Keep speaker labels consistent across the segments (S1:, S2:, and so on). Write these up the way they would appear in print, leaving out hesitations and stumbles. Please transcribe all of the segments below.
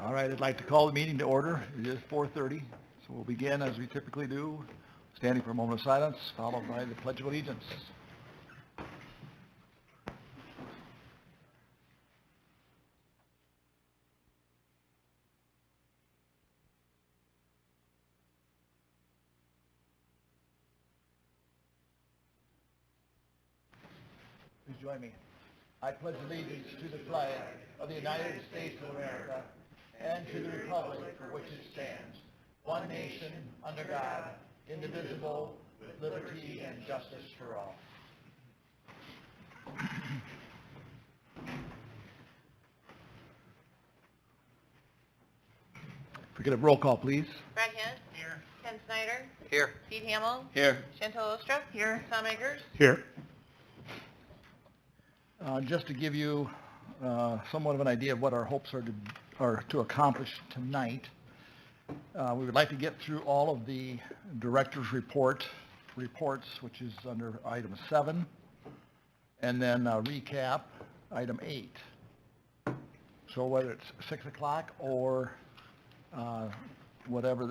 S1: All right, I'd like to call the meeting to order. It is 4:30, so we'll begin as we typically do, standing for a moment of silence, followed by the Pledge of Allegiance. Please join me. I pledge allegiance to the flag of the United States of America and to the republic for which it stands, one nation, under God, indivisible, with liberty and justice for all. If we could have roll call, please.
S2: Brad Hint. Here. Ken Snyder.
S3: Here.
S2: Pete Hamill.
S3: Here.
S2: Chantal Ostrop. Here. Tom Eggers.
S1: Here. Just to give you somewhat of an idea of what our hopes are to accomplish tonight, we would like to get through all of the director's reports, which is under item 7, and then recap item 8. So whether it's 6 o'clock or whatever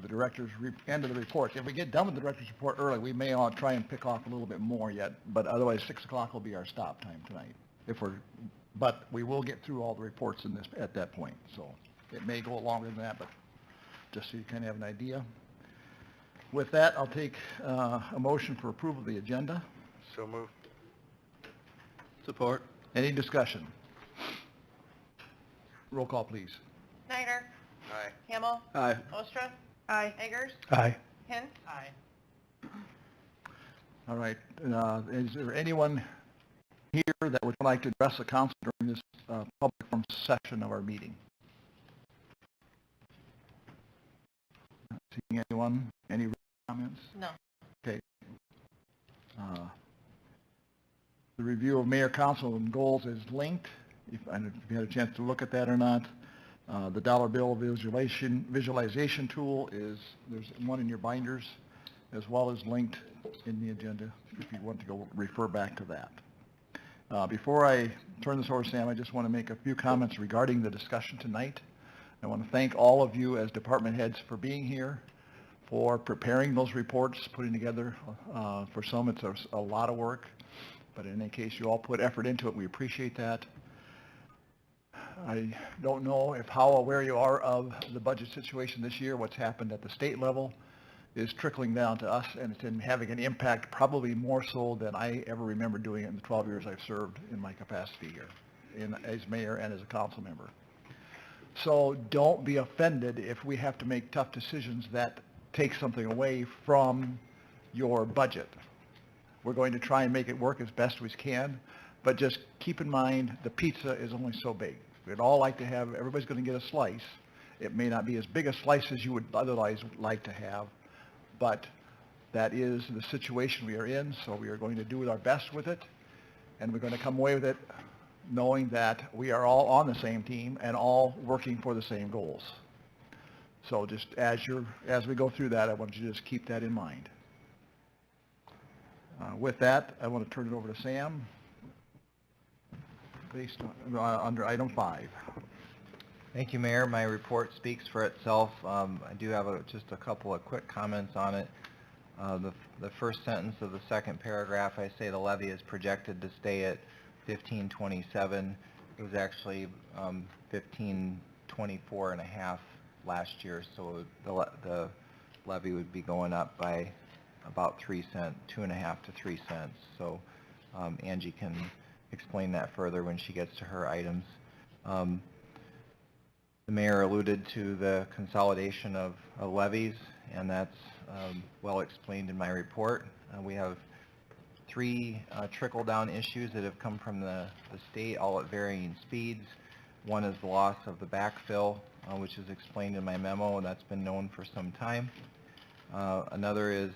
S1: the director's end of the report. If we get done with the director's report early, we may all try and pick off a little bit more yet, but otherwise 6 o'clock will be our stop time tonight. But we will get through all the reports in this at that point, so it may go longer than that, but just so you kind of have an idea. With that, I'll take a motion for approval of the agenda.
S3: So moved. Support.
S1: Any discussion? Roll call, please.
S2: Snyder.
S3: Aye.
S2: Hamill.
S3: Aye.
S2: Ostrop. Aye. Eggers.
S1: Aye.
S2: Hint. Aye.
S1: All right. Is there anyone here that would like to address the council during this public forum session of our meeting? Not seeing anyone? Any comments?
S2: No.
S1: Okay. The review of mayor, council, and goals is linked. I don't know if you had a chance to look at that or not. The dollar bill visualization tool there's one in your binders, as well as linked in the agenda, if you want to go refer back to that. Before I turn this over to Sam, I just want to make a few comments regarding the discussion tonight. I want to thank all of you as department heads for being here, for preparing those reports, putting together. For some, it's a lot of work, but in any case, you all put effort into it. We appreciate that. I don't know how aware you are of the budget situation this year. What's happened at the state level is trickling down to us, and it's having an impact probably more so than I ever remember doing it in the 12 years I've served in my capacity here, as mayor and as a council member. So don't be offended if we have to make tough decisions that take something away from your budget. We're going to try and make it work as best we can, but just keep in mind the pizza is only so big. We'd all like to have, everybody's going to get a slice. It may not be as big a slice as you would otherwise like to have, but that is the situation we are in, so we are going to do our best with it, and we're going to come away with it knowing that we are all on the same team and all working for the same goals. So just as we go through that, I want you to just keep that in mind. With that, I want to turn it over to Sam, based on, under item 5.
S4: Thank you, Mayor. My report speaks for itself. I do have just a couple of quick comments on it. The first sentence of the second paragraph, I say the levy is projected to stay at 1527. It was actually 1524.5 last year, so the levy would be going up by about 3 cents, 2.5 to 3 cents. So Angie can explain that further when she gets to her items. The mayor alluded to the consolidation of levies, and that's well explained in my report. We have 3 trickle-down issues that have come from the state, all at varying speeds. One is the loss of the backfill, which is explained in my memo, and that's been known for some time. Another is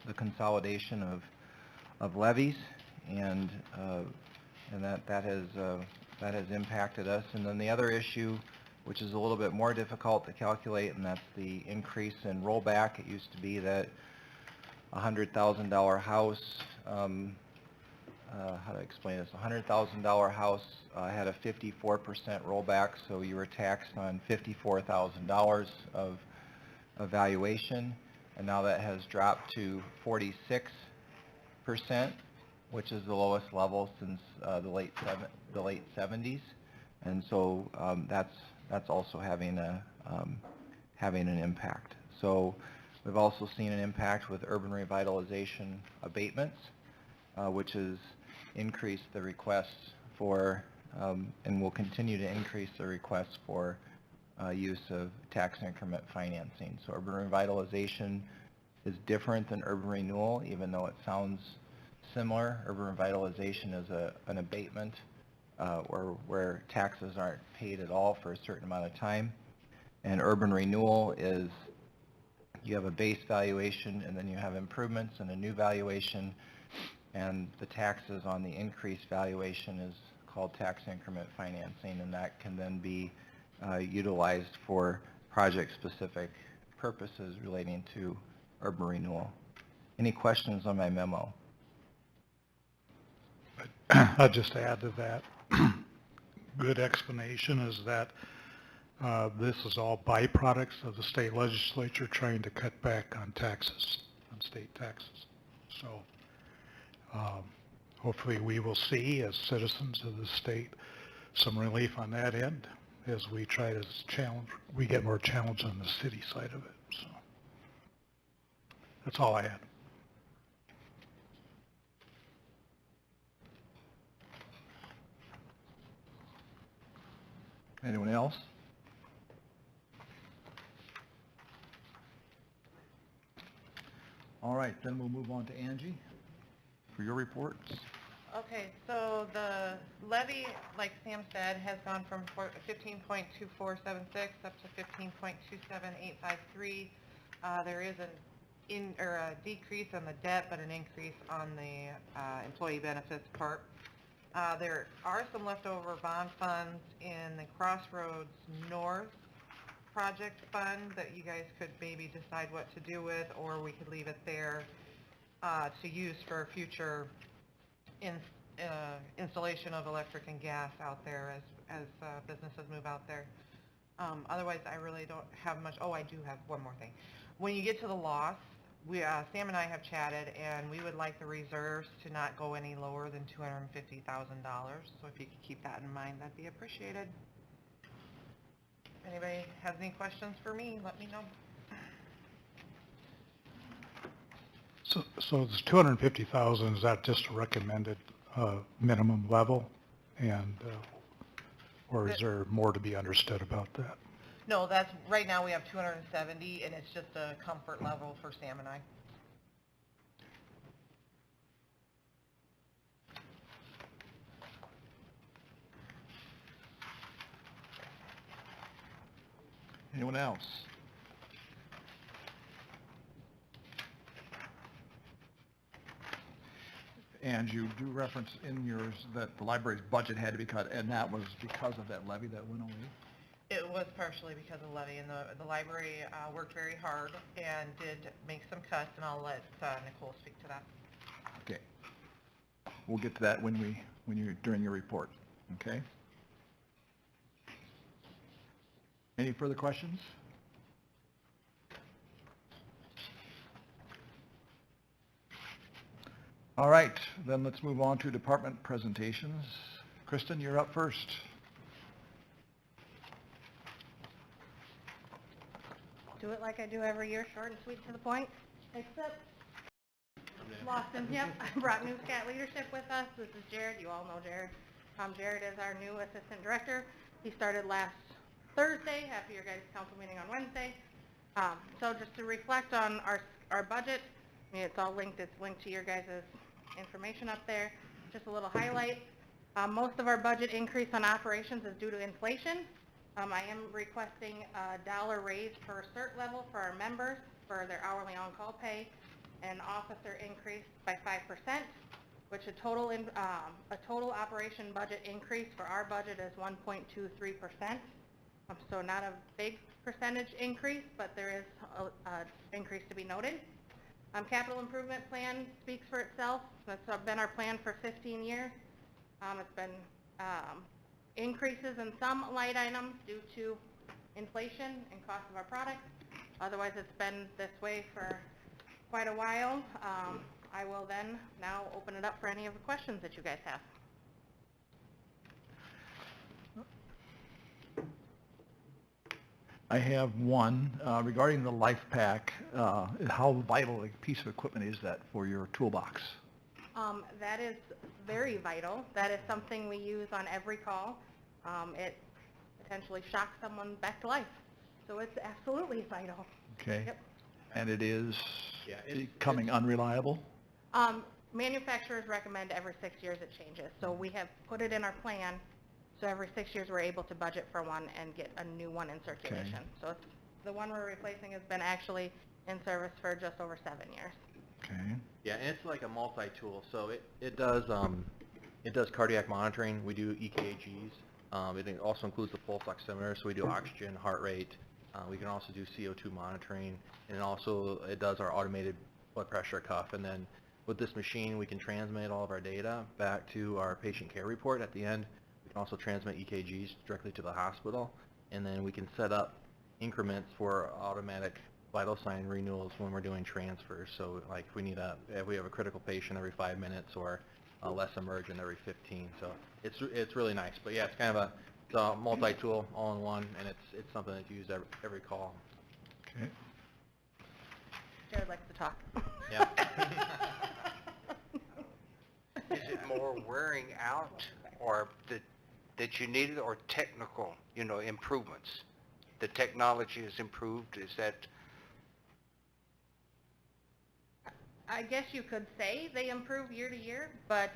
S4: the consolidation of levies, and that has impacted us. And then the other issue, which is a little bit more difficult to calculate, and that's the increase in rollback. It used to be that a $100,000 house how to explain this, a $100,000 house had a 54% rollback, so you were taxed on $54,000 of valuation, and now that has dropped to 46%, which is the lowest level since the late 70s, and so that's also having an impact. So we've also seen an impact with urban revitalization abatements, which has increased the requests for, and will continue to increase the requests for use of tax increment financing. So urban revitalization is different than urban renewal, even though it sounds similar. Urban revitalization is an abatement or where taxes aren't paid at all for a certain amount of time. And urban renewal is you have a base valuation and then you have improvements and a new valuation, and the taxes on the increased valuation is called tax increment financing, and that can then be utilized for project-specific purposes relating to urban renewal. Any questions on my memo?
S3: I'll just add to that. Good explanation is that this is all byproducts of the state legislature trying to cut back on taxes, on state taxes. So hopefully we will see, as citizens of the state, some relief on that end as we try to we get more challenge on the city side of it. So that's all I had.
S1: Anyone else? All right, then we'll move on to Angie for your reports.
S2: Okay, so the levy, like Sam said, has gone from 15.2476 up to 15.27853. There is a decrease on the debt, but an increase on the employee benefits part. There are some leftover bond funds in the Crossroads North project fund that you guys could maybe decide what to do with, or we could leave it there to use for future installation of electric and gas out there as businesses move out there. Otherwise, I really don't have much. Oh, I do have one more thing. When you get to the loss, Sam and I have chatted, and we would like the reserves to not go any lower than $250,000. So if you could keep that in mind, that'd be appreciated. If anybody has any questions for me, let me know.
S3: So this 250,000, is that just a recommended minimum level, and or is there more to be understood about that?
S2: No, that's, right now we have 270, and it's just a comfort level for Sam and I.
S1: Anyone else? And you do reference in yours that the library's budget had to be cut, and that was because of that levy that went away?
S2: It was partially because of levy, and the library worked very hard and did make some cuts, and I'll let Nicole speak to that.
S1: Okay. We'll get to that when you're during your report. Okay. Any further questions? All right, then let's move on to department presentations. Kristen, you're up first.
S5: Do it like I do every year, short and sweet to the point, except Lawson. Yep, I brought new scat leadership with us. This is Jared. You all know Jared. Jared is our new assistant director. He started last Thursday after your guys' council meeting on Wednesday. So just to reflect on our budget, I mean, it's all linked. It's linked to your guys' information up there. Just a little highlight. Most of our budget increase on operations is due to inflation. I am requesting a $1 raise per cert level for our members for their hourly on-call pay, and officer increase by 5%, which a total operation budget increase for our budget is 1.23%. So not a big percentage increase, but there is an increase to be noted. Capital improvement plan speaks for itself. That's been our plan for 15 years. It's been increases in some light items due to inflation and cost of our products. Otherwise, it's been this way for quite a while. I will then now open it up for any of the questions that you guys have.
S1: I have one regarding the Life Pack. How vital a piece of equipment is that for your toolbox?
S5: That is very vital. That is something we use on every call. It potentially shocks someone back to life. So it's absolutely vital.
S1: Okay.
S5: Yep.
S1: And it is
S6: Yeah,
S1: becoming unreliable?
S5: Manufacturers recommend every 6 years it changes. So we have put it in our plan. So every 6 years we're able to budget for one and get a new one in circulation. So it's, the one we're replacing has been actually in service for just over 7 years.
S1: Okay.
S6: Yeah, and it's like a multi-tool. So it does cardiac monitoring. We do EKGs. It also includes the pulse oximeter, so we do oxygen, heart rate. We can also do CO2 monitoring, and also it does our automated blood pressure cuff. And then with this machine, we can transmit all of our data back to our patient care report at the end. We can also transmit EKGs directly to the hospital, and then we can set up increments for automatic vital sign renewals when we're doing transfers. So like if we have a critical patient every 5 minutes, or less emergent every 15. So it's really nice. But yeah, it's kind of a multi-tool all in one, and it's something that's used every call.
S1: Okay.
S5: Jared likes to talk.
S6: Yeah.
S7: Is it more wearing out, or that you needed, or technical, improvements? The technology has improved, is that?
S5: I guess you could say they improve year to year, but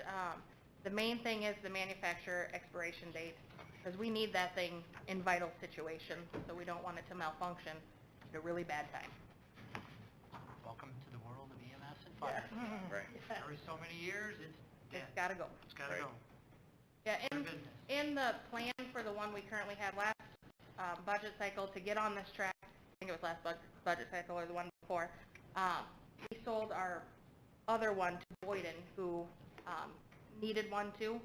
S5: the main thing is the manufacturer expiration date, because we need that thing in vital situations, so we don't want it to malfunction at a really bad time.
S8: Welcome to the world of EMS and fire.
S6: Right.
S8: Every so many years,
S5: It's got to go.
S8: it's got to
S6: Right.
S8: go.
S5: Yeah,
S8: Business.
S5: in the plan for the one we currently had last budget cycle to get on this track, I think it was last budget cycle or the one before, we sold our other one to Boyden, who needed one too,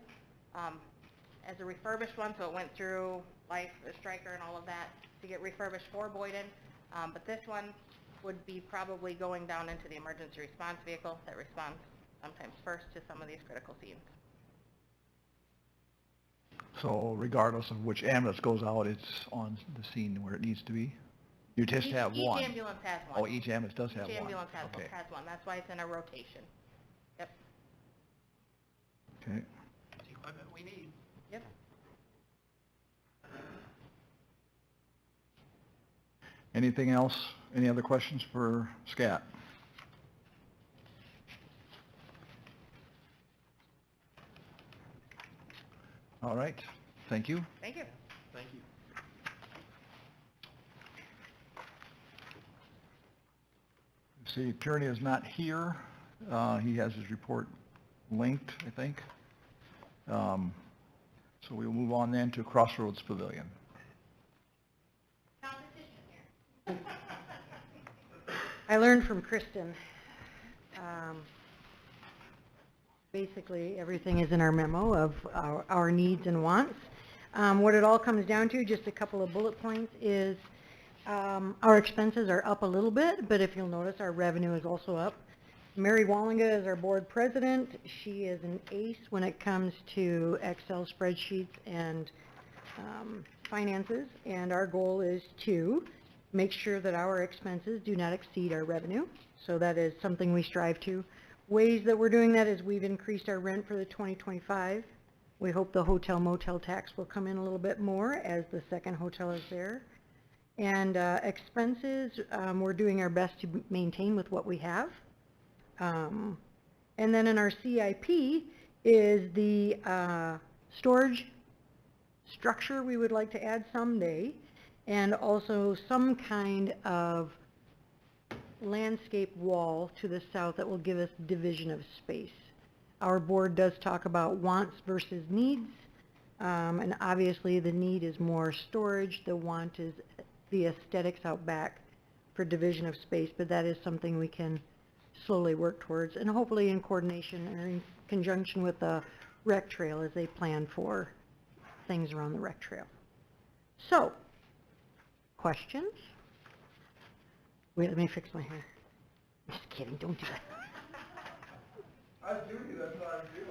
S5: as a refurbished one, so it went through Life, Stryker, and all of that to get refurbished for Boyden. But this one would be probably going down into the emergency response vehicle that responds sometimes first to some of these critical scenes.
S1: So regardless of which ambulance goes out, it's on the scene where it needs to be? You just have one?
S5: Each ambulance has one.
S1: Oh, each ambulance does have one?
S5: Each ambulance has
S1: Okay.
S5: one. That's why it's in a rotation. Yep.
S1: Okay.
S8: It's the equipment we need.
S5: Yep.
S1: Anything else? Any other questions for Scott? All right, thank you.
S5: Thank you.
S6: Thank you.
S1: The attorney is not here. He has his report linked, I think. So we'll move on then to Crossroads Pavilion.
S9: I learned from Kristen. Basically, everything is in our memo of our needs and wants. What it all comes down to, just a couple of bullet points, is our expenses are up a little bit, but if you'll notice, our revenue is also up. Mary Wallinga is our board president. She is an ace when it comes to Excel spreadsheets and finances, and our goal is to make sure that our expenses do not exceed our revenue. So that is something we strive to. Ways that we're doing that is we've increased our rent for the 2025. We hope the hotel motel tax will come in a little bit more as the second hotel is there. And expenses, we're doing our best to maintain with what we have. And then in our CIP is the storage structure we would like to add someday, and also some kind of landscape wall to the south that will give us division of space. Our board does talk about wants versus needs, and obviously the need is more storage, the want is the aesthetics out back for division of space, but that is something we can slowly work towards, and hopefully in coordination or in conjunction with the rec trail as they plan for things around the rec trail. So, questions? Wait, let me fix my hair. Just kidding, don't do that.
S1: I was doing it, that's what I was doing.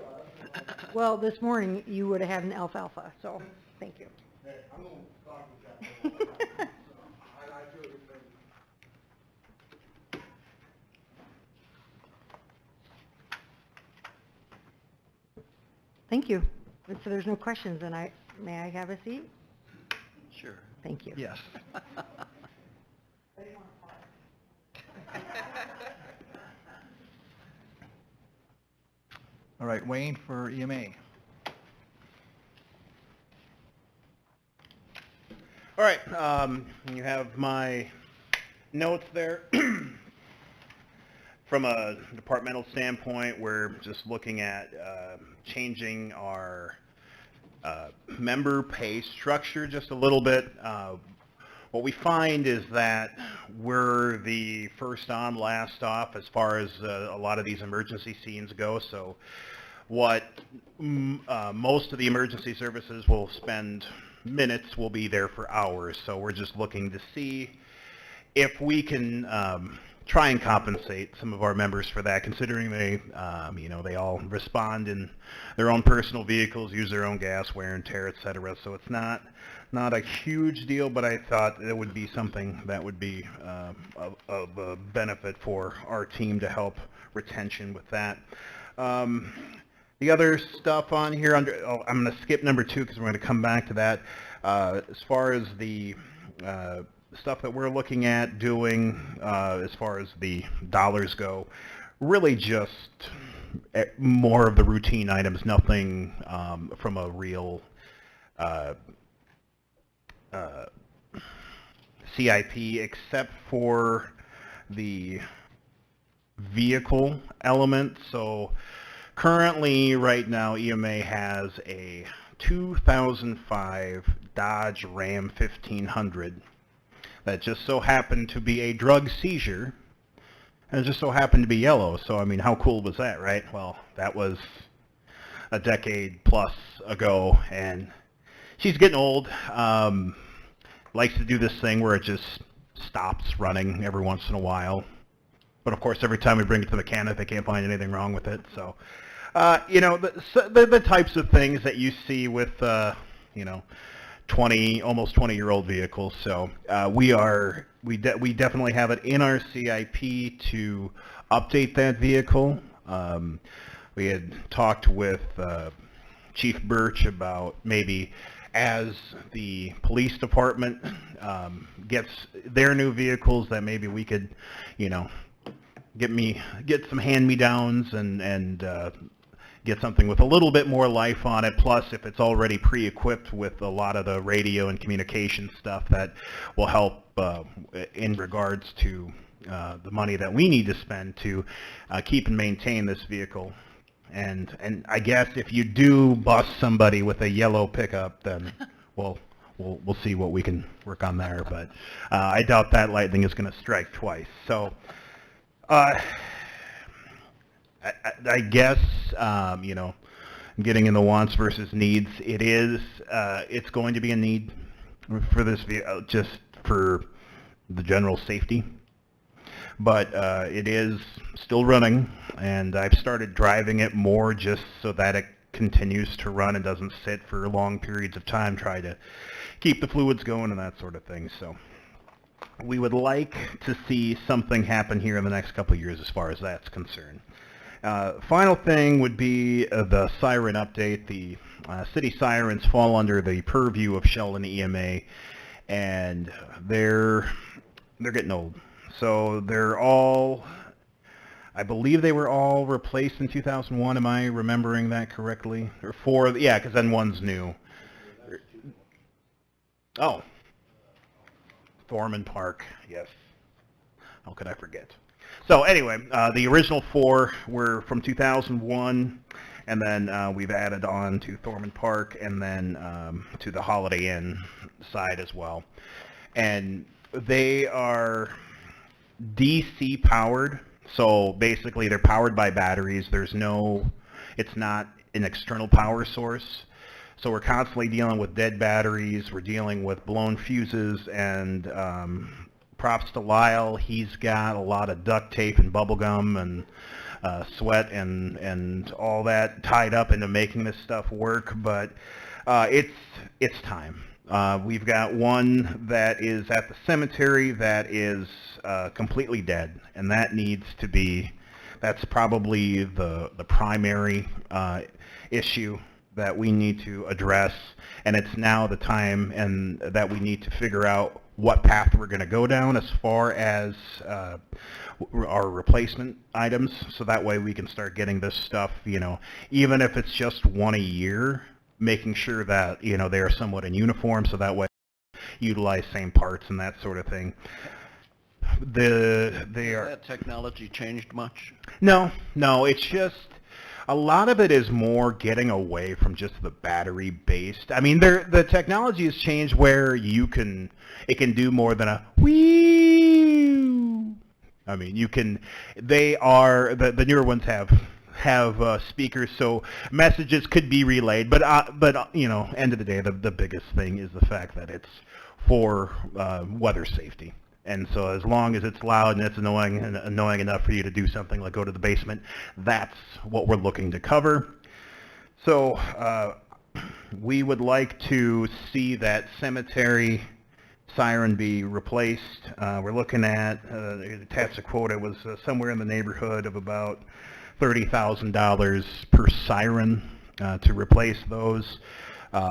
S9: Well, this morning you would have had an alfalfa, so thank you.
S1: Hey, I'm gonna talk with Jeff. So, I do it.
S9: Thank you. And so there's no questions, and may I have a seat?
S1: Sure.
S9: Thank you.
S1: Yes. All right, Wayne for EMA.
S10: All right, you have my notes there. From a departmental standpoint, we're just looking at changing our member pay structure just a little bit. What we find is that we're the first on, last off as far as a lot of these emergency scenes go. So what most of the emergency services will spend minutes will be there for hours. So we're just looking to see if we can try and compensate some of our members for that, considering they, they all respond in their own personal vehicles, use their own gas, wear and tear, et cetera. So it's not a huge deal, but I thought it would be something that would be of a benefit for our team to help retention with that. The other stuff on here, I'm going to skip number 2 because we're going to come back to that. As far as the stuff that we're looking at doing as far as the dollars go, really just more of the routine items, nothing from a real CIP except for the vehicle element. So currently, right now, EMA has a 2005 Dodge Ram 1500 that just so happened to be a drug seizure, and it just so happened to be yellow. So, I mean, how cool was that, right? Well, that was a decade plus ago, and she's getting old. Likes to do this thing where it just stops running every once in a while. But, of course, every time we bring it to the mechanic, they can't find anything wrong with it. So, the types of things that you see with, almost 20-year-old vehicles. So we definitely have it in our CIP to update that vehicle. We had talked with Chief Birch about maybe as the police department gets their new vehicles, that maybe we could, get some hand-me-downs and get something with a little bit more life on it. Plus, if it's already pre-equipped with a lot of the radio and communication stuff, that will help in regards to the money that we need to spend to keep and maintain this vehicle. And I guess if you do bust somebody with a yellow pickup, then we'll see what we can work on there. But I doubt that lightning is going to strike twice. So I guess, getting in the wants versus needs, it's going to be a need for this vehicle, just for the general safety. But it is still running, and I've started driving it more just so that it continues to run and doesn't sit for long periods of time, try to keep the fluids going and that sort of thing. So we would like to see something happen here in the next couple of years as far as that's concerned. Final thing would be the siren update. The city sirens fall under the purview of Sheldon EMA, and they're getting old. So they're all, I believe they were all replaced in 2001. Am I remembering that correctly? Or 4, yeah, because then one's new. Oh, Thorman Park, yes. How could I forget? So anyway, the original 4 were from 2001, and then we've added on to Thorman Park, and then to the Holiday Inn side as well. And they are DC powered, So basically, they're powered by batteries. It's not an external power source. So we're constantly dealing with dead batteries. We're dealing with blown fuses, and props to Lyle. He's got a lot of duct tape and bubble gum and sweat and all that tied up into making this stuff work. But it's time. We've got one that is at the cemetery that is completely dead, and that needs to be. That's probably the primary issue that we need to address, and it's now the time and that we need to figure out what path we're going to go down as far as our replacement items, so that way we can start getting this stuff, even if it's just one a year, making sure that, they are somewhat in uniform, so that way utilize same parts and that sort of thing.
S11: Has that technology changed much?
S10: No, it's just a lot of it is more getting away from just the battery based. I mean, the technology has changed where it can do more than a whee. I mean, the newer ones have speakers, so messages could be relayed. But end of the day, the biggest thing is the fact that it's for weather safety. And so as long as it's loud and it's annoying enough for you to do something like go to the basement, that's what we're looking to cover. So we would like to see that cemetery siren be replaced. We're looking at, attached a quote, it was somewhere in the neighborhood of about $30,000 per siren to replace those.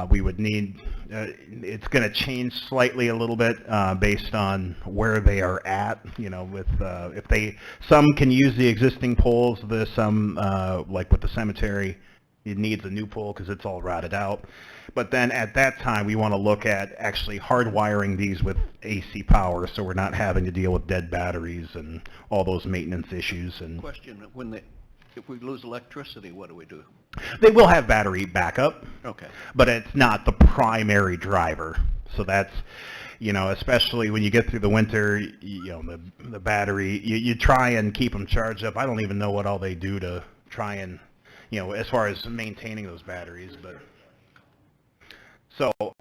S10: We would need, it's going to change slightly a little bit based on where they are at, some can use the existing poles, some, like with the cemetery, it needs a new pole because it's all rotted out. But then at that time, we want to look at actually hardwiring these with AC power, so we're not having to deal with dead batteries and all those maintenance issues. And
S11: Question, if we lose electricity, what do we do?
S10: they will have battery backup.
S11: Okay.
S10: But it's not the primary driver. So that's, especially when you get through the winter, the battery, you try and keep them charged up. I don't even know what all they do to try and, as far as maintaining those batteries. But so if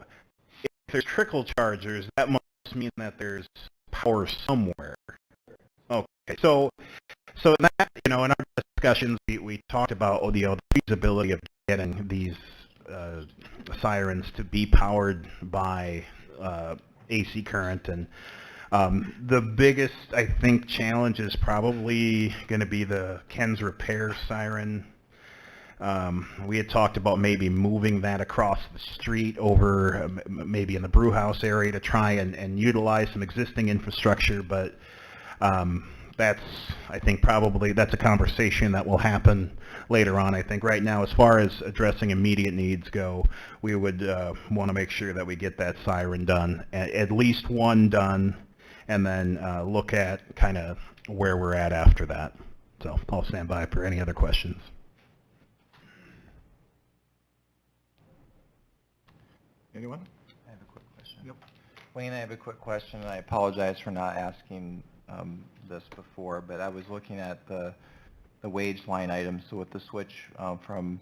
S10: there's trickle chargers, that must mean that there's power somewhere. Okay. So in that, in our discussions, we talked about the feasibility of getting these sirens to be powered by AC current, and the biggest, I think, challenge is probably going to be the Ken's Repair siren. We had talked about maybe moving that across the street over maybe in the brew house area to try and utilize some existing infrastructure, but I think probably that's a conversation that will happen later on. I think right now, as far as addressing immediate needs go, we would want to make sure that we get that siren done, at least one done, and then look at kind of where we're at after that. So I'll stand by for any other questions.
S1: Anyone?
S4: I have a quick question.
S1: Yep.
S4: Wayne, I have a quick question, and I apologize for not asking this before, but I was looking at the wage line item, so with the switch from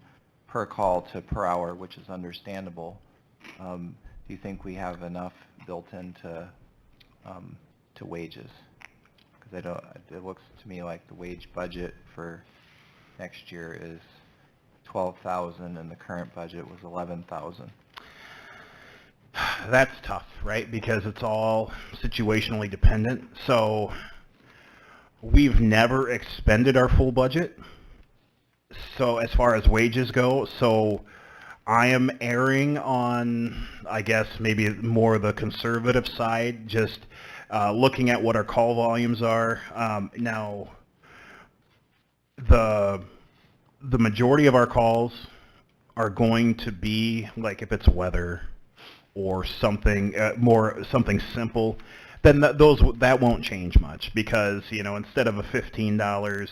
S4: per call to per hour, which is understandable, do you think we have enough built into to wages? Because it looks to me like the wage budget for next year is $12,000 and the current budget was $11,000.
S10: That's tough, right? Because it's all situationally dependent. So we've never expended our full budget. So as far as wages go, so I am erring on, I guess, maybe more the conservative side, just looking at what our call volumes are. Now, the majority of our calls are going to be, like if it's weather, or something something simple, then that won't change much, because instead of a $15,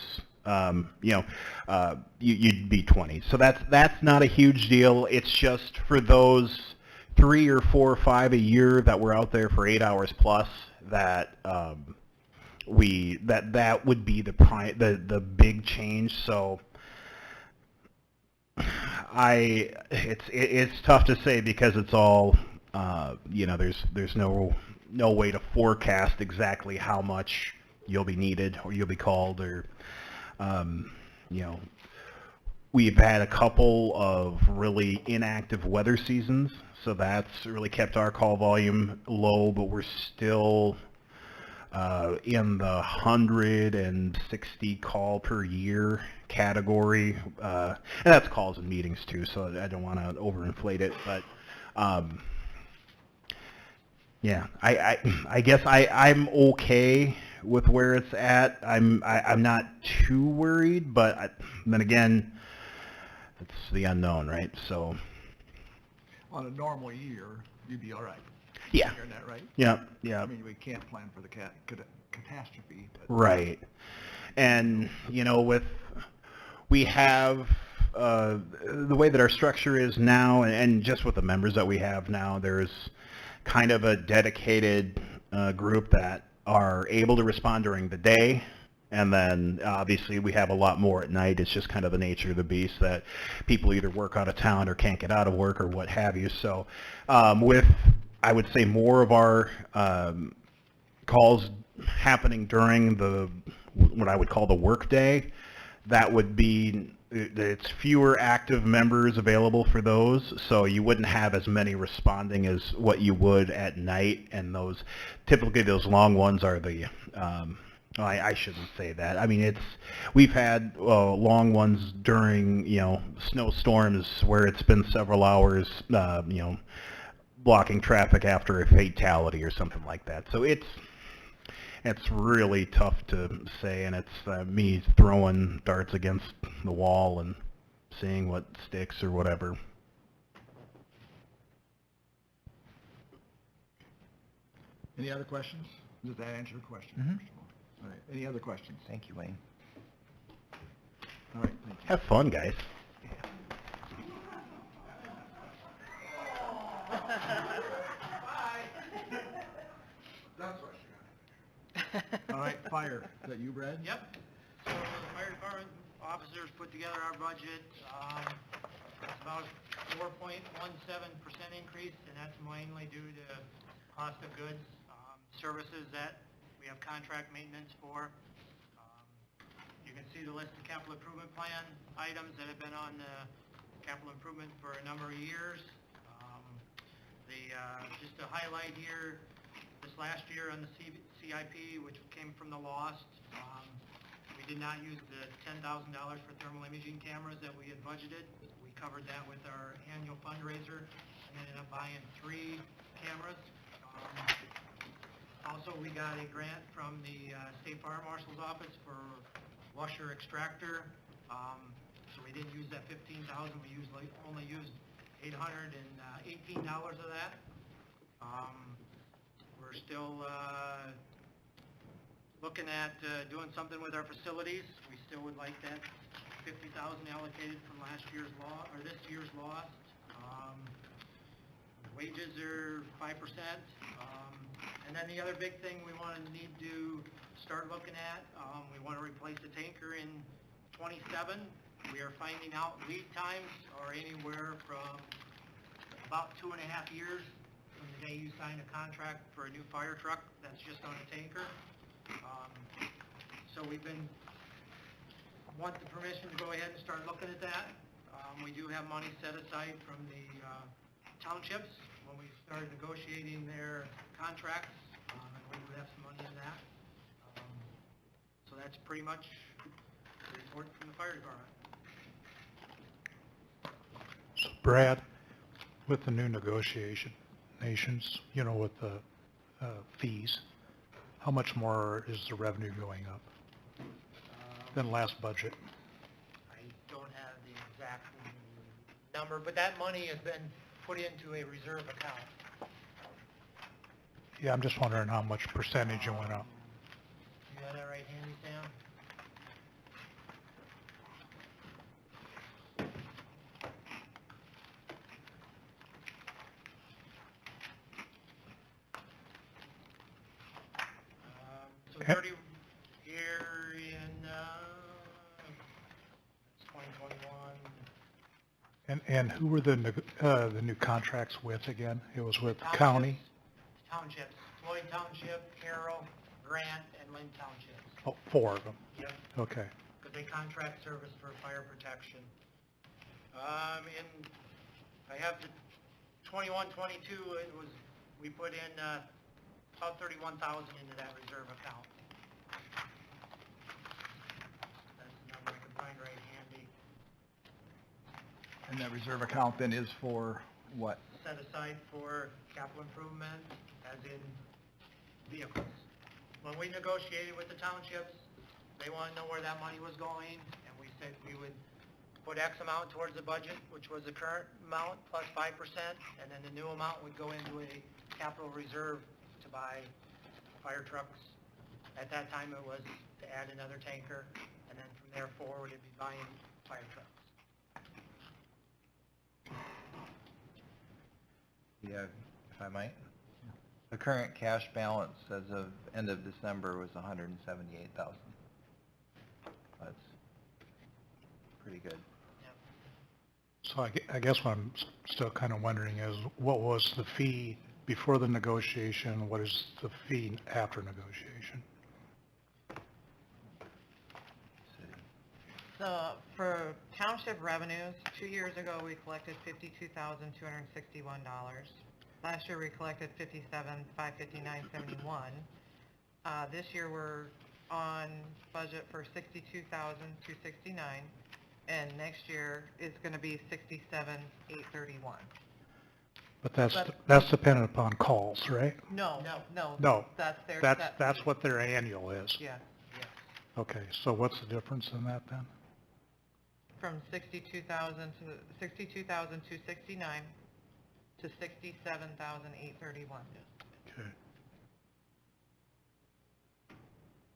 S10: you'd be 20. So that's not a huge deal. It's just for those 3 or 4 or 5 a year that we're out there for 8 hours plus, that that would be the big change. So it's tough to say because it's all there's no way to forecast exactly how much you'll be needed or you'll be called or we've had a couple of really inactive weather seasons, so that's really kept our call volume low, but we're still in the 160 call per year category, and that's calls and meetings too, so I don't want to overinflate it, but yeah, I guess I'm okay with where it's at. I'm not too worried, but then again, it's the unknown, right? So
S1: On a normal year, you'd be all right.
S10: yeah,
S1: Hearing that right?
S10: yeah, yeah.
S1: I mean, we can't plan for the catastrophe, but.
S10: Right. And, we have, the way that our structure is now, and just with the members that we have now, there's kind of a dedicated group that are able to respond during the day. And then obviously we have a lot more at night. It's just kind of the nature of the beast that people either work out of town or can't get out of work or what have you. So with, I would say, more of our calls happening during what I would call the work day, that would be, it's fewer active members available for those, so you wouldn't have as many responding as what you would at night, and typically those long ones are the, I shouldn't say that. I mean, we've had long ones during, snowstorms where it's been several hours, blocking traffic after a fatality or something like that. So it's really tough to say, and it's me throwing darts against the wall and seeing what sticks or whatever.
S1: Any other questions? Does that answer your question?
S4: Mhm.
S1: First of all? All right, any other questions?
S4: Thank you, Wayne.
S1: All right, thank you.
S10: Have fun, guys.
S1: All right, fire, is that you, Brad?
S8: Yep. So the fire department officers put together our budget. It's about 4.17% increase, and that's mainly due to cost of goods, services that we have contract maintenance for. You can see the list of capital improvement plan items that have been on the capital improvement for a number of years. Just to highlight here, this last year on the CIP, which came from the lost, we did not use the $10,000 for thermal imaging cameras that we had budgeted. We covered that with our annual fundraiser and ended up buying 3 cameras. Also, we got a grant from the State Fire Marshal's Office for washer extractor. So we didn't use that $15,000. We only used $818 of that. We're still looking at doing something with our facilities. We still would like that $50,000 allocated from last year's this year's lost. Wages are 5%. And then the other big thing we need to start looking at, we want to replace the tanker in 27. We are finding out lead times are anywhere from about 2.5 years from the day you sign a contract for a new fire truck that's just on a tanker. So want the permission to go ahead and start looking at that. We do have money set aside from the townships when we started negotiating their contracts, and we would have some money in that. So that's pretty much the report from the fire department.
S3: So Brad, with the new negotiations, with the fees, how much more is the revenue going up than last budget?
S8: I don't have the exact number, but that money has been put into a reserve account.
S3: Yeah, I'm just wondering how much percentage it went up.
S8: You got that right handy, Sam? So
S3: And who were the new contracts with again? It was with the
S8: Townships-
S3: county?
S8: Townships, Floyd Township, Carroll, Grant, and Lynn Townships.
S3: Oh, 4 of them.
S8: Yep,
S3: Okay.
S8: because they contract service for fire protection. I have the 21, 22, it was, we put in, about 31,000 into that reserve account. That's the number I can find right handy.
S1: And that reserve account then is for what?
S8: Set aside for capital improvement, as in vehicles. When we negotiated with the townships, they wanted to know where that money was going, and we said we would put X amount towards the budget, which was the current amount plus 5%, and then the new amount would go into a capital reserve to buy fire trucks. At that time, it was to add another tanker, and then from there forward, it'd be buying fire trucks.
S4: Yeah, if I might. The current cash balance as of end of December was 178,000. That's pretty good.
S3: So I guess what I'm still kind of wondering is, what was the fee before the negotiation? What is the fee after negotiation?
S2: So for township revenues, 2 years ago, we collected $52,261. Last year, we collected $57,559.71. This year, we're on budget for $62,269, and next year is going to be $67,831.
S3: But that's dependent upon calls, right?
S2: No.
S3: No.
S2: That's their
S3: That's
S2: set
S3: that's
S2: fee.
S3: what their annual is.
S2: Yeah,
S3: Okay, so what's the difference in that then?
S2: from 62,269 to 67,831.
S3: Okay.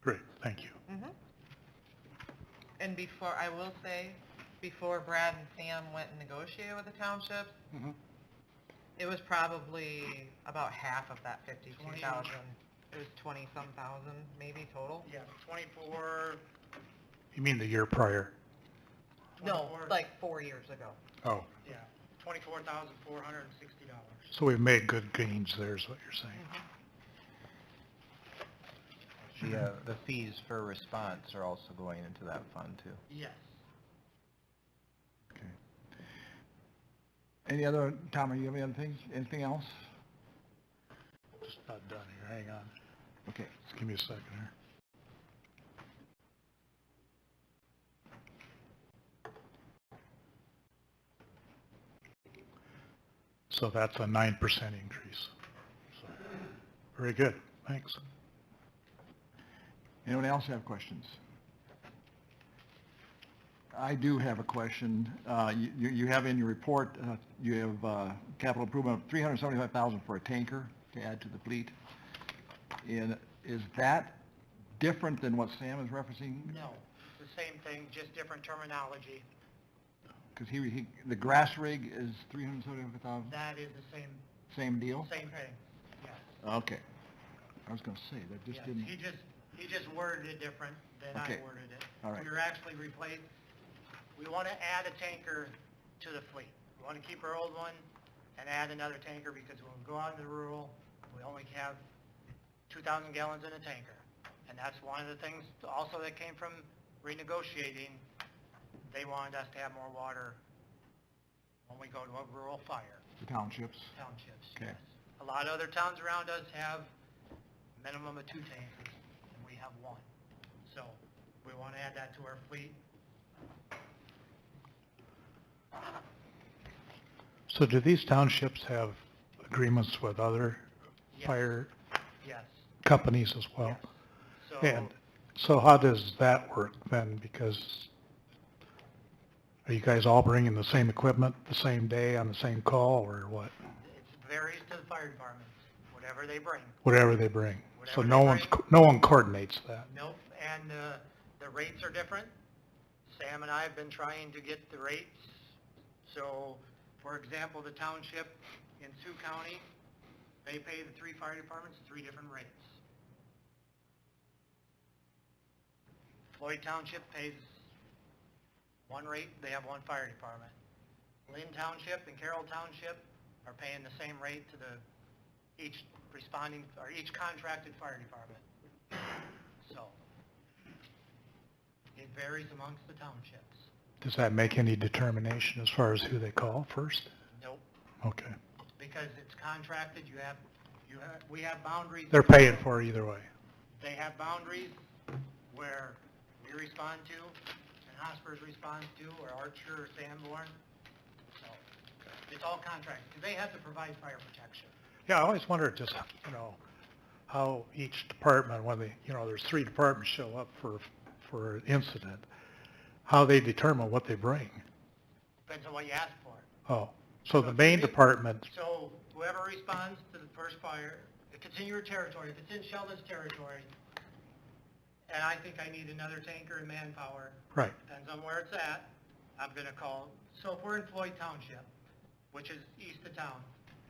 S3: Great, thank you.
S2: And before, I will say, before Brad and Sam went and negotiated with the townships, it was probably about half of that 52,000. It was 20-some thousand, maybe total?
S8: Yeah, 24,
S3: You mean the year prior?
S2: No,
S8: 24
S2: like 4 years ago.
S3: Oh,
S8: yeah, $24,460.
S3: so we've made good gains there is what you're saying.
S4: The fees for response are also going into that fund too.
S8: Yes.
S1: Okay. Any other, Tom, you have any other things, anything else?
S3: Just about done here, hang on.
S1: Okay.
S3: Just give me a second here. So that's a 9% increase. So, very good, thanks.
S1: Anyone else have questions? I do have a question. You have in your report, you have capital improvement of $375,000 for a tanker to add to the fleet. And is that different than what Sam is referencing?
S8: No, it's the same thing, just different terminology.
S1: Because the grass rig is $375,000?
S8: That is the
S1: Same deal?
S8: same thing, yes.
S1: Okay. I was going to say, that just
S8: Yes,
S1: didn't...
S8: He just worded it different than I
S1: Okay.
S8: worded it.
S1: All right.
S8: We're actually we want to add a tanker to the fleet. We want to keep our old one and add another tanker because when we go out into the rural, we only have 2,000 gallons in a tanker. And that's one of the things also that came from renegotiating. They wanted us to have more water when we go to a rural fire.
S1: The townships?
S8: Townships,
S1: Okay.
S8: yes. A lot of other towns around us have a minimum of 2 tankers, and we have 1. So we want to add that to our fleet.
S3: So do these townships have agreements with other
S8: Yes.
S3: fire
S8: Yes.
S3: companies as well?
S8: Yes. So
S3: And so how does that work then? Because are you guys all bringing the same equipment the same day on the same call, or what?
S8: it varies to the fire departments, whatever they bring.
S3: Whatever they bring. So
S8: Whatever they bring.
S3: no one coordinates that.
S8: Nope, and the rates are different. Sam and I have been trying to get the rates. So, for example, the township in Sioux County, they pay the 3 fire departments 3 different rates. Floyd Township pays 1 rate, they have 1 fire department. Lynn Township and Carroll Township are paying the same rate to each responding, or each contracted fire department. So, it varies amongst the townships.
S3: Does that make any determination as far as who they call first?
S8: Nope,
S3: Okay.
S8: because it's contracted, we have boundaries.
S3: They're paying for it either way.
S8: They have boundaries where we respond to, and Hospers responds to, or Archer or Sanborn. So, it's all contracted. They have to provide fire protection.
S3: Yeah, I always wondered just, how each department, when they, there's 3 departments show up for an incident, how they determine what they bring.
S8: Depends on what you ask for.
S3: Oh, so the main department,
S8: So whoever responds to the first fire, if it's in your territory, if it's in Sheldon's territory, and I think I need another tanker and manpower,
S3: right,
S8: depends on where it's at, I'm gonna call, so if we're in Floyd Township, which is east of town,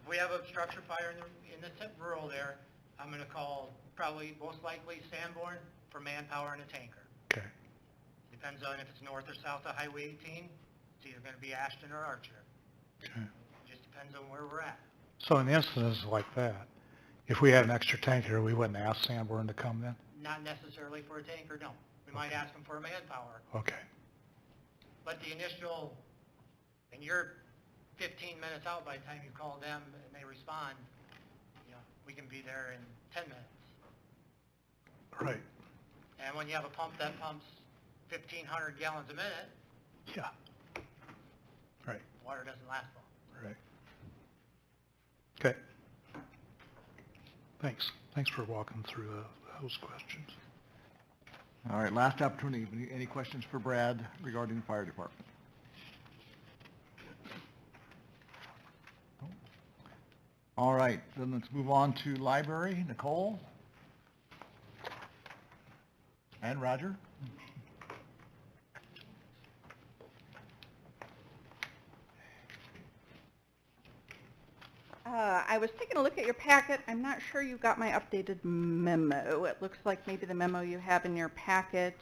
S8: if we have a structure fire in the rural there, I'm gonna call probably most likely Sanborn for manpower and a tanker.
S3: okay,
S8: Depends on if it's north or south of Highway 18, it's either gonna be Ashton or Archer.
S3: okay.
S8: Just depends on where we're at.
S3: So in instances like that, if we had an extra tanker, we wouldn't ask Sanborn to come then?
S8: Not necessarily for a tanker, no. We might ask them for a manpower,
S3: Okay,
S8: but the initial, and you're 15 minutes out by the time you call them and they respond, we can be there in 10 minutes.
S3: right,
S8: And when you have a pump that pumps 1,500 gallons a minute,
S3: yeah, right,
S8: water doesn't last long.
S3: right. Okay. Thanks for walking through those questions.
S1: All right, last opportunity. Any questions for Brad regarding the fire department? All right, then let's move on to library. Nicole? And Roger?
S12: I was taking a look at your packet. I'm not sure you got my updated memo. It looks like maybe the memo you have in your packet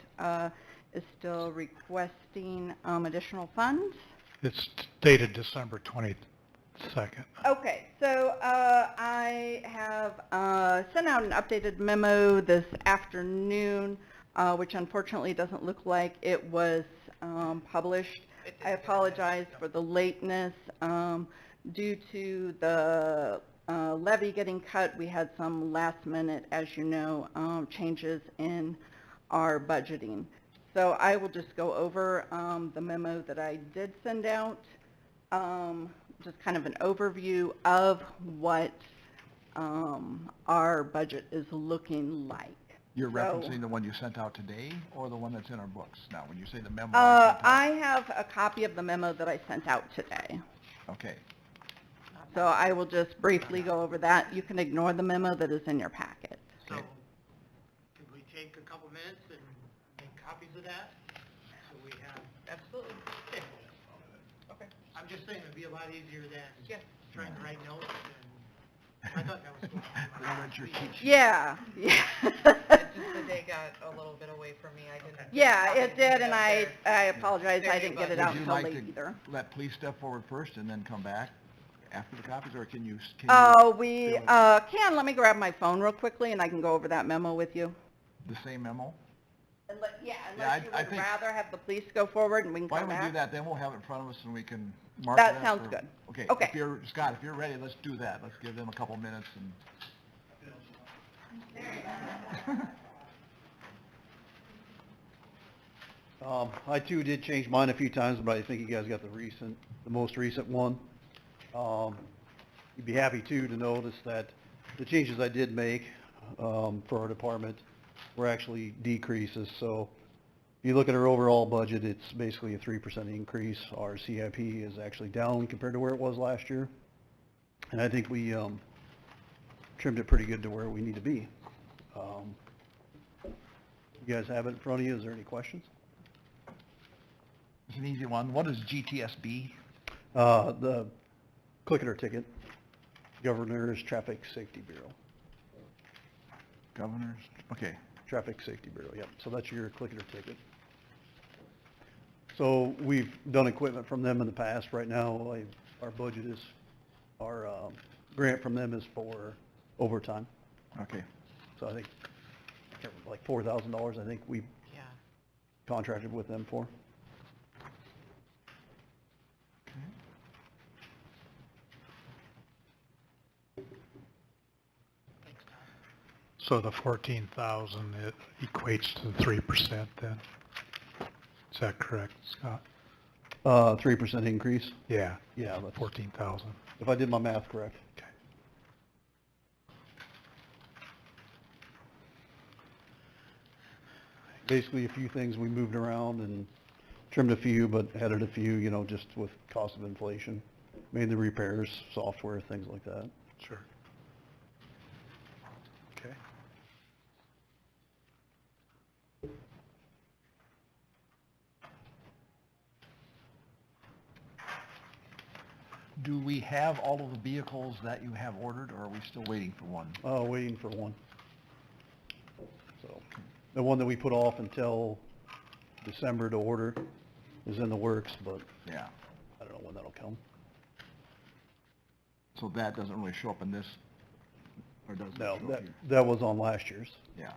S12: is still requesting additional funds.
S3: It's dated December 22nd.
S12: Okay, so I have sent out an updated memo this afternoon, which unfortunately doesn't look like it was published. I apologize for the lateness. Due to the levy getting cut, we had some last minute, as you know, changes in our budgeting. So I will just go over the memo that I did send out, just kind of an overview of what our budget is looking like.
S1: You're
S12: So,
S1: referencing the one you sent out today or the one that's in our books? Now, when you say the memo I sent out.
S12: I have a copy of the memo that I sent out today.
S1: Okay.
S12: So I will just briefly go over that. You can ignore the memo that is in your packet.
S8: So, could we take a couple minutes and make copies of that? So we have,
S2: Absolutely.
S8: okay.
S2: Okay.
S8: I'm just saying it'd be a lot easier than
S2: Yeah.
S8: trying to write notes and, I thought that was supposed to be.
S1: I read your cheat sheet.
S12: Yeah, yeah.
S2: It's just the day got a little bit away from me. I didn't.
S12: Yeah, it did, and
S2: Up
S12: I
S2: there.
S12: apologize, I didn't get it out
S1: Would you
S12: until
S1: like
S12: late
S1: to
S12: either.
S1: let police step forward first and then come back after the copies, or can you?
S12: Oh, we
S1: do
S12: can, let me grab my phone real quickly and I can go over that memo with you.
S1: The same memo?
S12: Yeah,
S1: I-
S12: unless you
S1: I
S12: would
S1: think-
S12: rather have the police go forward and we can
S1: Why
S12: come
S1: don't we do
S12: back.
S1: that, then we'll have it in front of us and we can mark it up.
S12: That sounds good.
S1: Okay.
S12: Okay.
S1: If you're, Scott, if you're ready, let's do that. Let's give them a couple minutes and.
S13: I too did change mine a few times, but I think you guys got the most recent one. You'd be happy too to notice that the changes I did make for our department were actually decreases. So if you look at our overall budget, it's basically a 3% increase. Our CIP is actually down compared to where it was last year. And I think we trimmed it pretty good to where we need to be. You guys have it in front of you. Is there any questions?
S1: It's an easy one. What is GTSB?
S13: The click it or ticket, Governor's Traffic Safety Bureau.
S1: Governors, okay.
S13: Traffic Safety Bureau, yep. So that's your click it or ticket. So we've done equipment from them in the past. Right now, our budget is, our grant from them is for overtime.
S1: Okay.
S13: So I think, I can't remember, like $4,000, I think we
S2: Yeah.
S13: contracted with them for.
S8: Thanks, Tom.
S3: So the 14,000, it equates to 3% then? Is that correct, Scott?
S13: 3% increase.
S3: Yeah.
S13: Yeah, that's
S3: 14,000.
S13: if I did my math correct.
S3: Okay.
S13: Basically, a few things we moved around and trimmed a few, but added a few, you know, just with cost of inflation. Mainly repairs, software, things like that.
S3: Sure. Okay.
S1: Do we have all of the vehicles that you have ordered, or are we still waiting for one?
S13: Waiting for one. So, the one that we put off until December to order is in the works, but
S1: Yeah.
S13: I don't know when that'll come.
S1: So that doesn't really show up in this, or does it?
S13: No,
S1: show up
S13: that,
S1: here?
S13: that was on last year's,
S1: Yeah.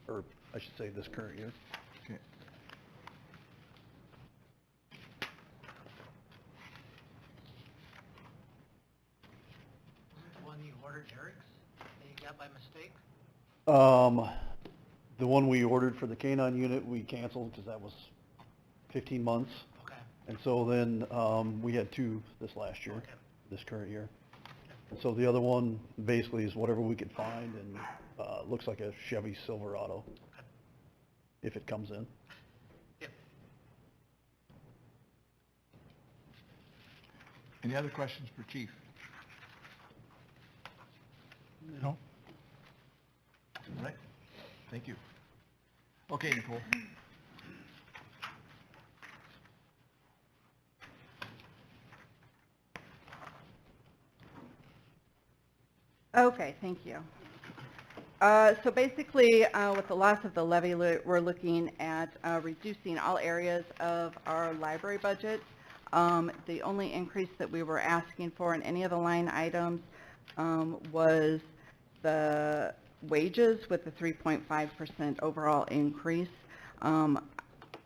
S13: or I should say this current year.
S1: Okay.
S8: Wasn't the one you ordered Eric's that you got by mistake?
S13: The one we ordered for the K-9 unit, we canceled because that was 15 months.
S8: Okay.
S13: And so then, we had two this last year,
S8: Okay.
S13: this current year. And so the other one basically is whatever we could find, and, looks like a Chevy Silverado,
S8: Okay.
S13: if it comes in.
S8: Yep.
S1: Any other questions for Chief?
S3: No?
S1: All right. Thank you. Okay, Nicole.
S12: Okay, thank you. So basically, with the loss of the levy, we're looking at reducing all areas of our library budget. The only increase that we were asking for in any of the line items was the wages with the 3.5% overall increase.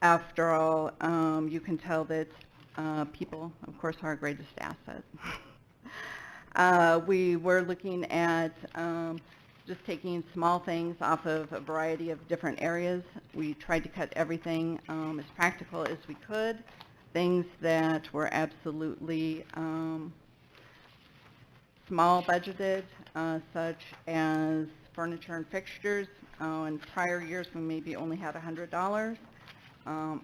S12: After all, you can tell that people, of course, are our greatest asset. We were looking at just taking small things off of a variety of different areas. We tried to cut everything as practical as we could. Things that were absolutely small budgeted, such as furniture and fixtures. In prior years, we maybe only had $100.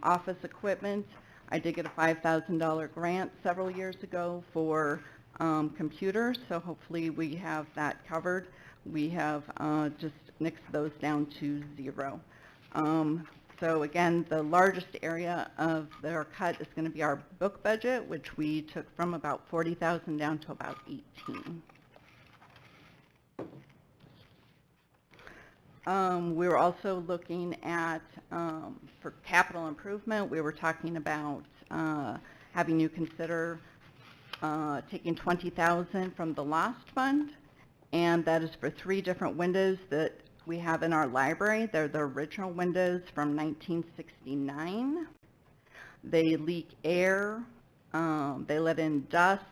S12: Office equipment, I did get a $5,000 grant several years ago for computers, so hopefully we have that covered. We have just nixed those down to zero. So again, the largest area of their cut is going to be our book budget, which we took from about 40,000 down to about 18. We were also looking at, for capital improvement, we were talking about having you consider taking 20,000 from the lost fund, and that is for 3 different windows that we have in our library. They're the original windows from 1969. They leak air, they let in dust,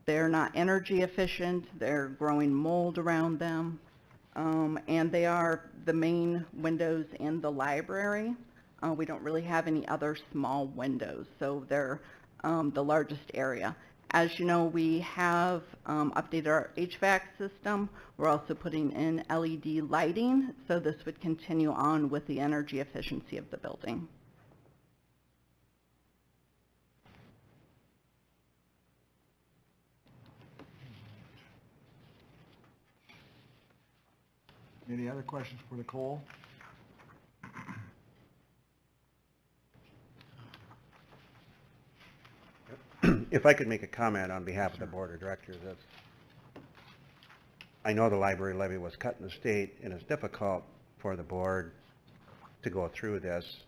S12: they're not energy efficient, they're growing mold around them, and they are the main windows in the library. We don't really have any other small windows, so they're the largest area. As you know, we have updated our HVAC system. We're also putting in LED lighting, so this would continue on with the energy efficiency of the building.
S1: Any other questions for Nicole?
S10: If I could make a comment on behalf of the Board of Directors, I know the library levy was cut in the state, and it's difficult for the board to go through this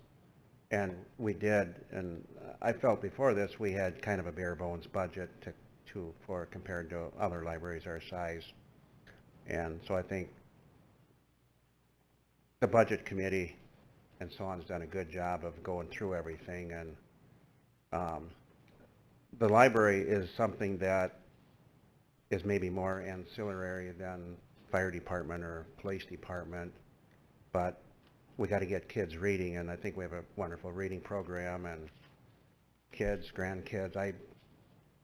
S14: And we did, and I felt before this, we had kind of a bare bones budget for compared to other libraries our size. And so I think the budget committee and so on has done a good job of going through everything. And the library is something that is maybe more ancillary than fire department or police department, but we got to get kids reading, and I think we have a wonderful reading program, and kids, grandkids. I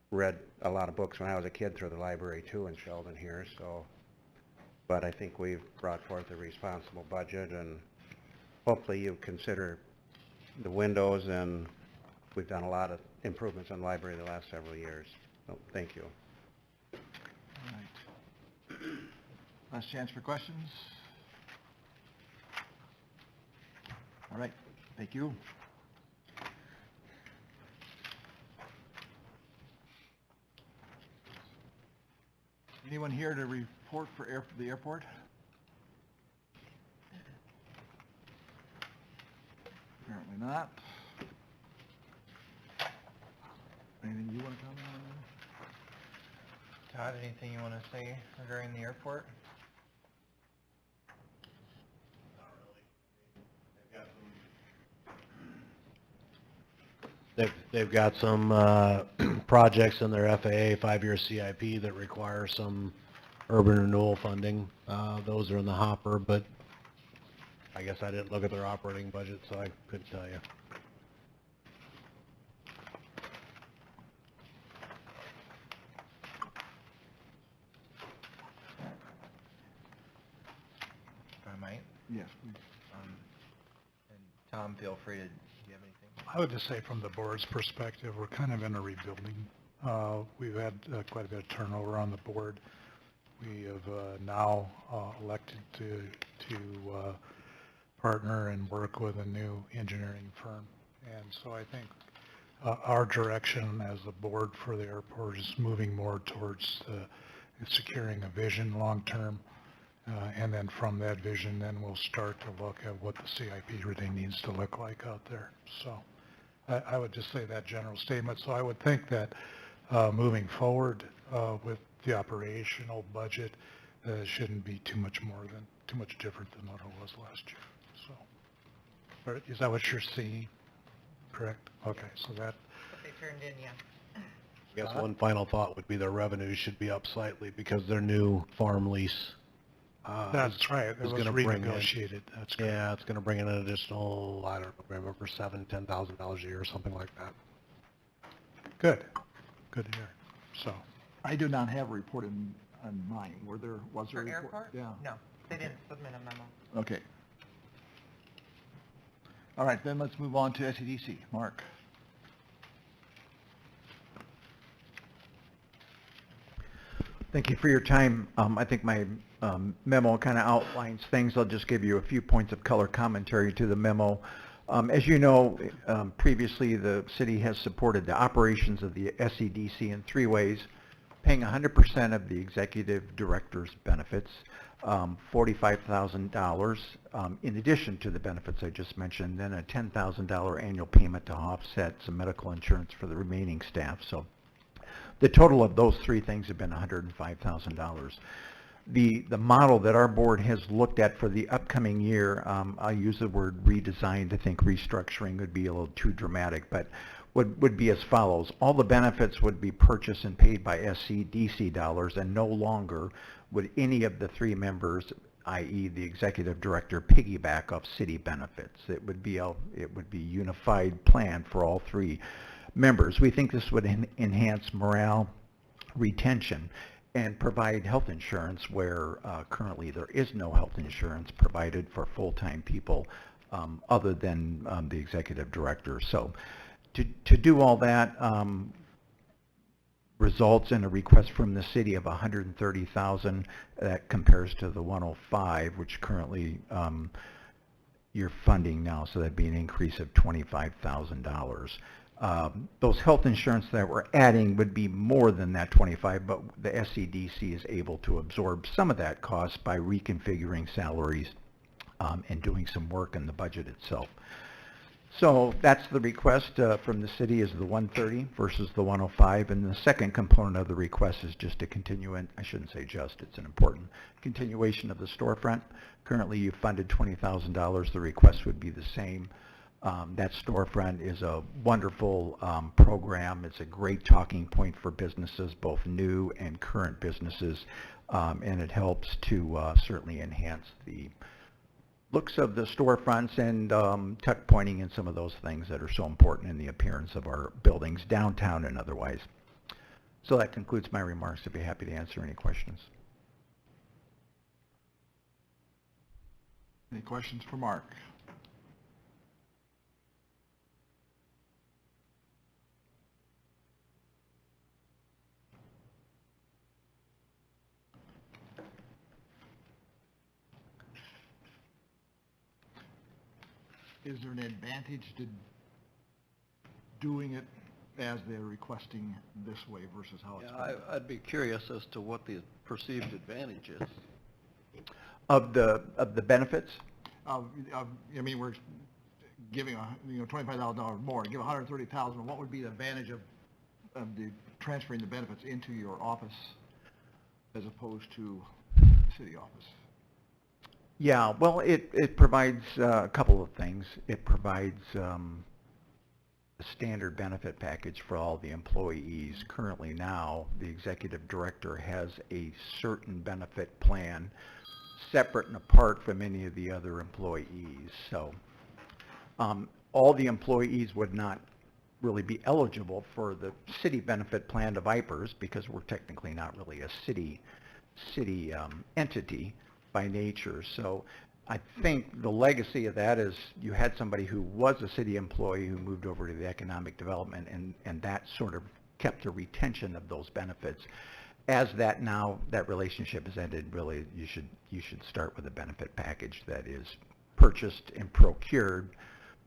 S14: read a lot of books when I was a kid through the library too in Sheldon here, so, but I think we've brought forth a responsible budget, and hopefully you consider the windows, and we've done a lot of improvements in the library the last several years. So, thank you.
S1: All right. Last chance for questions. All right, thank you. Anyone here to report for the airport? Apparently not. Anything you want to comment on?
S4: Todd, anything you want to say regarding the airport?
S15: They've got some projects in their FAA 5-year CIP that require some urban renewal funding. Those are in the hopper, but I guess I didn't look at their operating budget, so I couldn't tell you.
S4: If I might.
S1: Yes, please.
S4: And Tom, feel free to, do you have anything?
S3: I would just say from the board's perspective, we're kind of in a rebuilding. We've had quite a bit of turnover on the board. We have now elected to partner and work with a new engineering firm. And so I think our direction as the board for the airport is moving more towards securing a vision long-term. And then from that vision, then we'll start to look at what the CIP really needs to look like out there. So I would just say that general statement. So I would think that moving forward with the operational budget shouldn't be too much different than what it was last year. So, is that what you're seeing? Correct? Okay, so that.
S2: What they turned in, yeah.
S15: I guess one final thought would be their revenues should be up slightly because their new farm lease
S3: that's right. It was renegotiated. That's correct.
S15: Yeah, it's going to bring in an additional, I don't remember, $7,000-$10,000 a year or something like that.
S3: Good. Good to hear. So.
S1: I do not have a report on mine. Was there a report?
S2: For airport?
S1: Yeah.
S2: No, they didn't submit a memo.
S1: Okay. All right, then let's move on to SEDC. Mark.
S16: Thank you for your time. I think my memo kind of outlines things. I'll just give you a few points of color commentary to the memo. As you know, previously the city has supported the operations of the SEDC in 3 ways: paying 100% of the executive director's benefits, $45,000 in addition to the benefits I just mentioned, then a $10,000 annual payment to offset some medical insurance for the remaining staff. So the total of those 3 things have been $105,000. The model that our board has looked at for the upcoming year, I'll use the word redesigned. I think restructuring would be a little too dramatic, but would be as follows. All the benefits would be purchased and paid by SCDC dollars, and no longer would any of the 3 members, i.e. the executive director, piggyback off city benefits. It would be a unified plan for all 3 members. We think this would enhance morale, retention, and provide health insurance where currently there is no health insurance provided for full-time people other than the executive director. So to do all that results in a request from the city of $130,000. That compares to the $105,000, which currently you're funding now, so that'd be an increase of $25,000. Those health insurance that we're adding would be more than that 25, but the SCDC is able to absorb some of that cost by reconfiguring salaries and doing some work in the budget itself. So that's the request from the city, is the 130 versus the 105, and the second component of the request is just a I shouldn't say just, it's an important continuation of the storefront. Currently you've funded $20,000, the request would be the same. That storefront is a wonderful program. It's a great talking point for businesses, both new and current businesses, and it helps to certainly enhance the looks of the storefronts and tuck pointing and some of those things that are so important in the appearance of our buildings, downtown and otherwise. So that concludes my remarks. I'd be happy to answer any questions.
S1: Any questions for Mark? Is there an advantage to doing it as they're requesting this way versus how it's
S11: Yeah, I'd be curious as to what the perceived advantage is.
S16: Of the benefits?
S1: I mean, we're giving, $25,000 more, give $130,000, what would be the advantage of the transferring the benefits into your office as opposed to the city office?
S16: Yeah, well, it provides a couple of things. It provides a standard benefit package for all the employees. Currently now, the executive director has a certain benefit plan separate and apart from any of the other employees. So all the employees would not really be eligible for the city benefit plan to Vipers because we're technically not really a city entity by nature. So I think the legacy of that is you had somebody who was a city employee who moved over to the economic development, and that sort of kept the retention of those benefits. As that relationship has ended, really you should start with a benefit package that is purchased and procured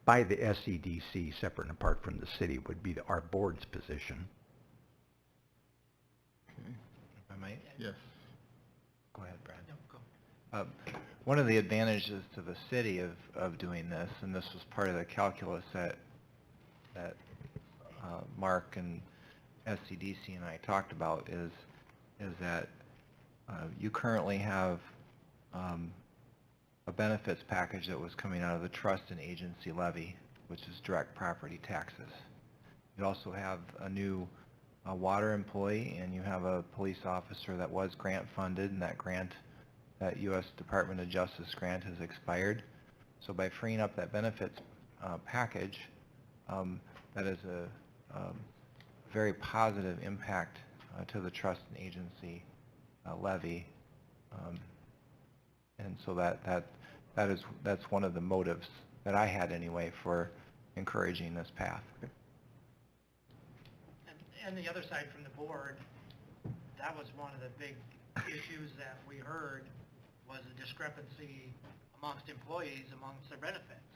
S16: by the SEDC, separate and apart from the city, would be our board's position.
S1: Okay.
S4: If I might?
S1: Yes.
S4: Go ahead, Brad.
S8: No, go.
S4: One of the advantages to the city of doing this, and this was part of the calculus that Mark and SCDC and I talked about, is that you currently have a benefits package that was coming out of the trust and agency levy, which is direct property taxes. You also have a new water employee, and you have a police officer that was grant funded, and that U.S. Department of Justice grant has expired. So by freeing up that benefits package, that is a very positive impact to the trust and agency levy, and so that's one of the motives that I had anyway for encouraging this path.
S8: And the other side from the board, that was one of the big issues that we heard, was a discrepancy amongst employees amongst their benefits.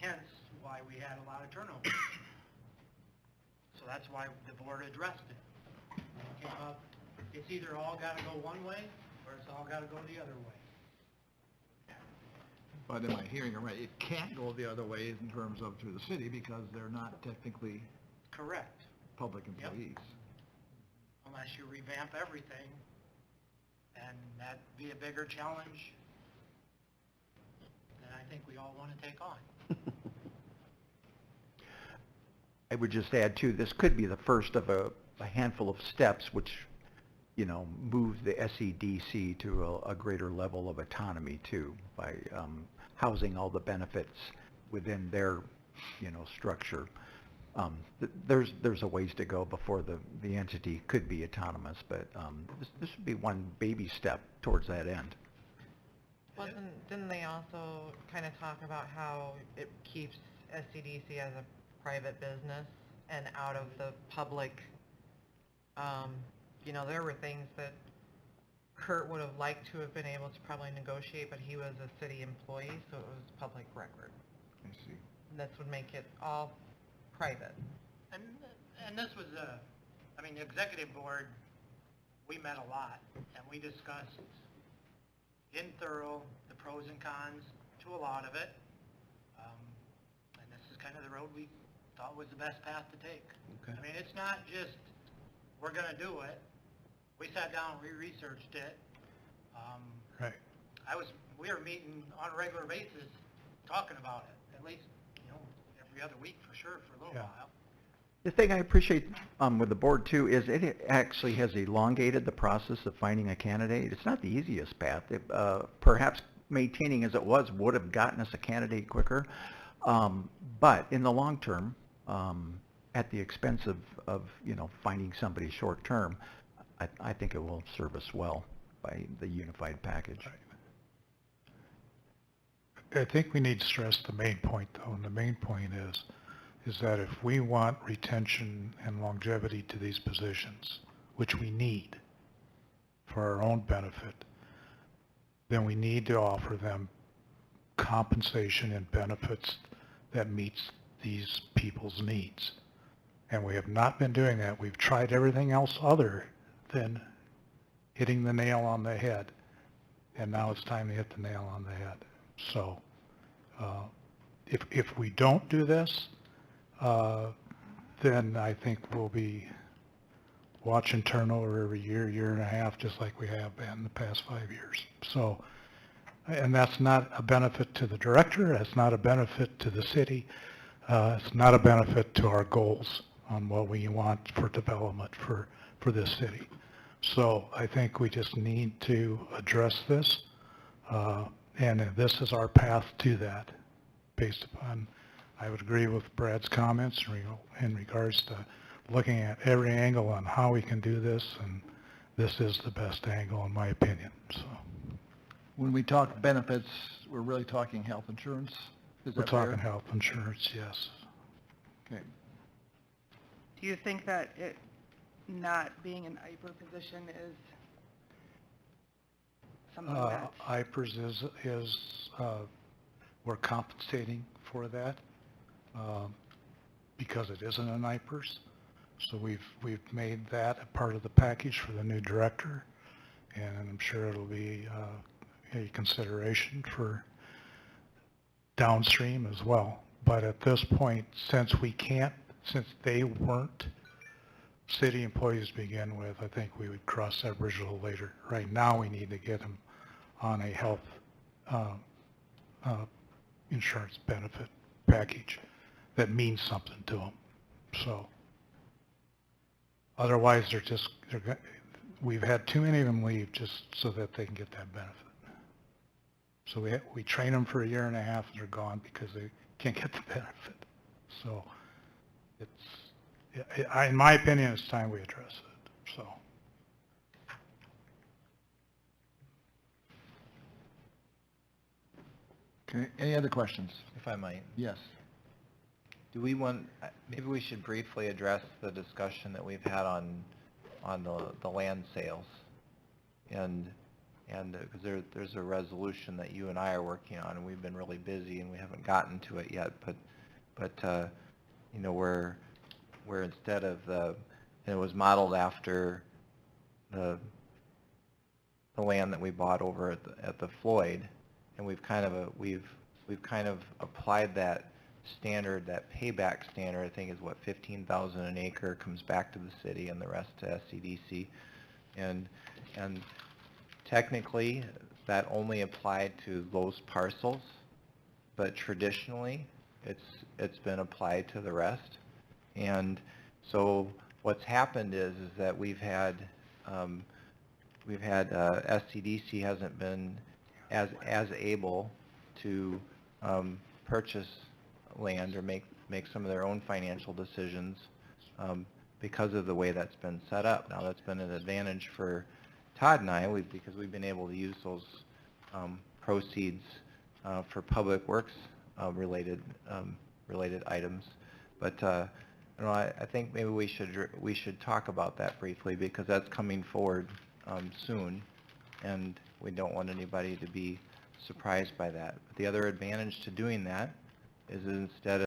S8: And hence why we had a lot of turnover. So that's why the board addressed it. It came up, it's either all got to go one way or it's all got to go the other way.
S1: But am I hearing it right? It can't go the other way in terms of to the city because they're not technically
S8: Correct.
S1: public employees.
S8: Unless you revamp everything, and that'd be a bigger challenge than I think we all want to take on.
S16: I would just add too, this could be the first of a handful of steps which, move the SEDC to a greater level of autonomy too, by housing all the benefits within their, structure. There's a ways to go before the entity could be autonomous, but this would be one baby step towards that end.
S2: Didn't they also kind of talk about how it keeps SCDC as a private business and out of the public? There were things that Kurt would have liked to have been able to probably negotiate, but he was a city employee, so it was public record.
S1: I see.
S2: And this would make it all private.
S8: And this was the executive board, we met a lot, and we discussed in thorough the pros and cons to a lot of it. And this is kind of the road we thought was the best path to take.
S6: Okay.
S8: I mean, it's not just, we're gonna do it. We sat down, we researched it.
S3: Right.
S8: We were meeting on a regular basis, talking about it, at least, every other week for sure, for a little
S3: Yeah.
S8: while.
S16: The thing I appreciate with the board too is it actually has elongated the process of finding a candidate. It's not the easiest path. Perhaps maintaining as it was would have gotten us a candidate quicker. But in the long term, at the expense of finding somebody short term, I think it will serve us well by the unified package.
S3: I think we need to stress the main point, though, and the main point is that if we want retention and longevity to these positions, which we need for our own benefit, then we need to offer them compensation and benefits that meets these people's needs. And we have not been doing that. We've tried everything else other than hitting the nail on the head. And now it's time to hit the nail on the head. So if we don't do this, then I think we'll be watching turnover every year, year and a half, just like we have been the past 5 years. So, and that's not a benefit to the director, that's not a benefit to the city, it's not a benefit to our goals on what we want for development for this city. So I think we just need to address this, and this is our path to that, based upon, I would agree with Brad's comments in regards to looking at every angle on how we can do this, and this is the best angle in my opinion. So
S1: When we talk benefits, we're really talking health insurance? Is
S3: we're
S1: that fair?
S3: talking health insurance, yes.
S1: Okay.
S12: Do you think that it not being an IPER position is something that...
S3: IPERS is we're compensating for that because it isn't an IPERS. So we've made that a part of the package for the new director, and I'm sure it'll be a consideration for downstream as well. But at this point, since they weren't city employees to begin with, I think we would cross that bridge a little later. Right now, we need to get them on a health insurance benefit package that means something to them. So otherwise, we've had too many of them leave just so that they can get that benefit. So we train them for a year and a half and they're gone because they can't get the benefit. So in my opinion, it's time we address it. So.
S1: Okay, any other questions?
S4: If I might.
S1: Yes.
S4: Do we maybe we should briefly address the discussion that we've had on the land sales. And because there's a resolution that you and I are working on, and we've been really busy and we haven't gotten to it yet, but where instead of and it was modeled after the land that we bought over at the Floyd, and we've kind of applied that standard, that payback standard. I think is what, $15,000 an acre comes back to the city and the rest to SCDC, and technically that only applied to those parcels, but traditionally it's been applied to the rest. And so what's happened is that we've had SCDC hasn't been as able to purchase land or make some of their own financial decisions because of the way that's been set up. Now that's been an advantage for Todd and I, because we've been able to use those proceeds for public works related items. But I think maybe we should talk about that briefly, because that's coming forward soon, and we don't want anybody to be surprised by that. But the other advantage to doing that is instead